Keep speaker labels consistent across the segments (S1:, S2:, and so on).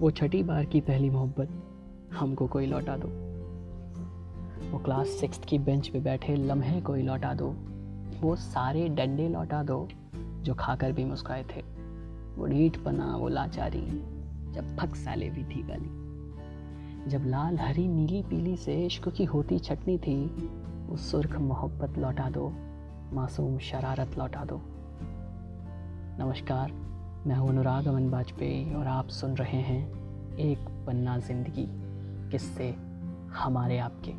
S1: वो छठी बार की पहली मोहब्बत हमको कोई लौटा दो। वो क्लास 6 की बेंच पे बैठे लम्हे कोई लौटा दो। वो सारे डंडे लौटा दो जो खाकर भी मुस्काए थे। वो ढीठपना, वो लाचारी, जब फक साले भी थी गाली। जब लाल हरी नीली पीली से इश्क की होती छटनी थी, वो सुर्ख मोहब्बत लौटा दो, मासूम शरारत लौटा दो। नमस्कार, मैं हूं अनुराग अमन वाजपेयी और आप सुन रहे हैं एक पन्ना जिंदगी, किस्से हमारे आपके,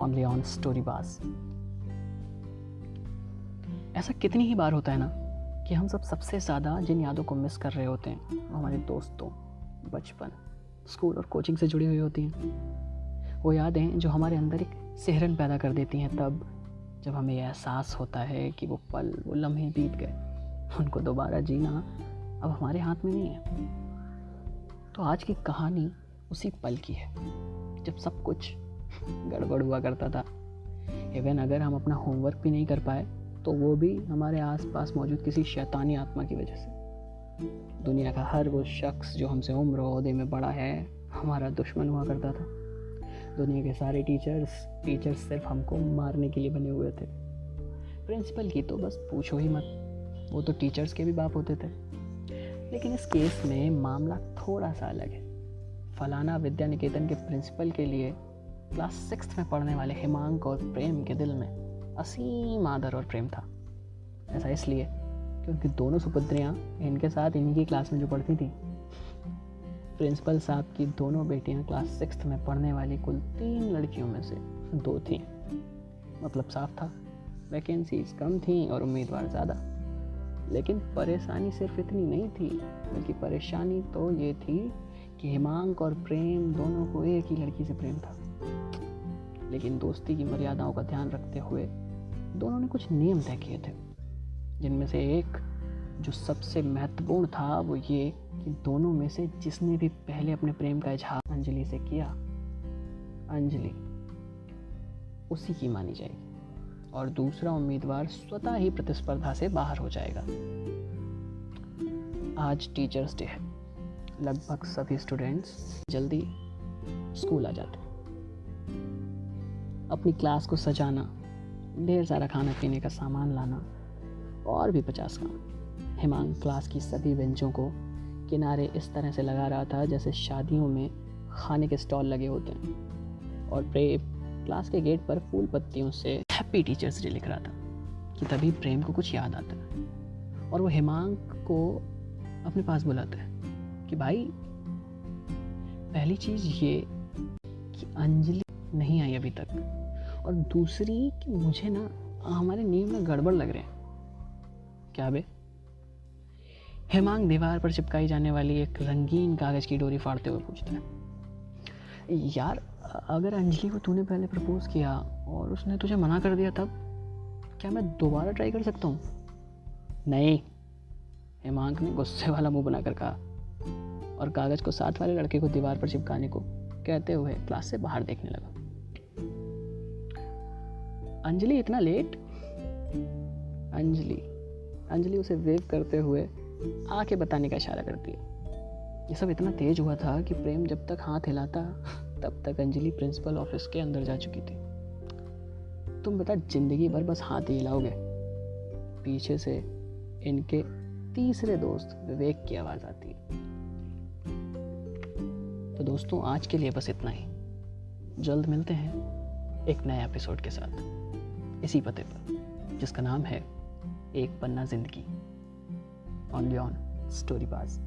S1: ओनली ऑन स्टोरीबाज। ऐसा कितनी ही बार होता है ना कि हम सबसे ज़्यादा जिन यादों को मिस कर रहे होते हैं वो हमारे दोस्तों, बचपन, स्कूल और कोचिंग से जुड़ी हुई होती हैं। वो यादें जो हमारे अंदर एक सिहरन पैदा कर देती हैं तब जब हमें यह एहसास होता है कि वो पल, वो लम्हे बीत गए, उनको दोबारा जीना अब हमारे हाथ में नहीं है। तो आज की कहानी उसी पल की है जब सब कुछ गड़बड़ हुआ करता था। इवन अगर हम अपना होमवर्क भी नहीं कर पाए तो वो भी हमारे आसपास मौजूद किसी शैतानी आत्मा की वजह से। दुनिया का हर वो शख्स जो हमसे उम्र और ओहदे में बड़ा है हमारा दुश्मन हुआ करता था। दुनिया के सारे टीचर्स सिर्फ हमको मारने के लिए बने हुए थे। प्रिंसिपल की तो बस पूछो ही मत, वो तो टीचर्स के भी बाप होते थे। लेकिन इस केस में मामला थोड़ा सा अलग है। फलाना विद्या निकेतन के प्रिंसिपल के लिए क्लास 6 में पढ़ने वाले हिमांक और प्रेम के दिल में असीम आदर और प्रेम था। ऐसा इसलिए क्योंकि दोनों सुपुत्रियाँ इनके साथ इन्हीं की क्लास में जो पढ़ती थी। प्रिंसिपल साहब की दोनों बेटियाँ क्लास 6 में पढ़ने वाली कुल 3 लड़कियों में से 2 थीं। मतलब साफ था, वैकेंसीज कम थीं और उम्मीदवार ज़्यादा। लेकिन परेशानी सिर्फ इतनी नहीं थी, बल्कि परेशानी तो ये थी कि हिमांक और प्रेम दोनों को एक ही लड़की से प्रेम था। लेकिन दोस्ती की मर्यादाओं का ध्यान रखते हुए दोनों ने कुछ नियम तय किए थे, जिनमें से एक जो सबसे महत्वपूर्ण था वो ये कि दोनों में से जिसने भी पहले अपने प्रेम का इजहार अंजलि से किया, अंजलि उसी की मानी जाएगी और दूसरा उम्मीदवार स्वतः ही प्रतिस्पर्धा से बाहर हो जाएगा। आज टीचर्स डे है। लगभग सभी स्टूडेंट्स जल्दी स्कूल आ जाते हैं। अपनी क्लास को सजाना, ढेर सारा खाना पीने का सामान लाना और भी 50 काम। हिमांक क्लास की सभी बेंचों को किनारे इस तरह से लगा रहा था जैसे शादियों में खाने के स्टॉल लगे होते हैं। और प्रेम क्लास के गेट पर फूल पत्तियों से हैप्पी टीचर्स डे लिख रहा था कि तभी प्रेम को कुछ याद आता है और वो हिमांक को अपने पास बुलाता है कि भाई, पहली चीज़ ये कि अंजलि नहीं आई अभी तक, और दूसरी कि मुझे ना हमारे नियम में गड़बड़ लग रहे हैं। क्या बे? हिमांक दीवार पर चिपकाई जाने वाली एक रंगीन कागज की डोरी फाड़ते हुए पूछता है, यार अगर अंजलि को तूने पहले प्रपोज किया और उसने तुझे मना कर दिया तब क्या मैं दोबारा ट्राई कर सकता हूँ? नहीं, हिमांक ने गुस्से वाला मुंह बनाकर कहा और कागज को साथ वाले लड़के को दीवार पर चिपकाने को कहते हुए क्लास से बाहर देखने लगा। अंजलि इतना लेट? अंजलि उसे वेव करते हुए आके बताने का इशारा करती है। ये सब इतना तेज हुआ था कि प्रेम जब तक हाथ हिलाता तब तक अंजलि प्रिंसिपल ऑफिस के अंदर जा चुकी थी। तुम बेटा जिंदगी भर बस हाथ ही हिलाओगे। पीछे से इनके तीसरे दोस्त विवेक की आवाज आती है। तो दोस्तों, आज के लिए बस इतना ही। जल्द मिलते हैं एक नए एपिसोड के साथ इसी पते पर, जिसका नाम है एक पन्ना जिंदगी, ओनली ऑन स्टोरीबाज।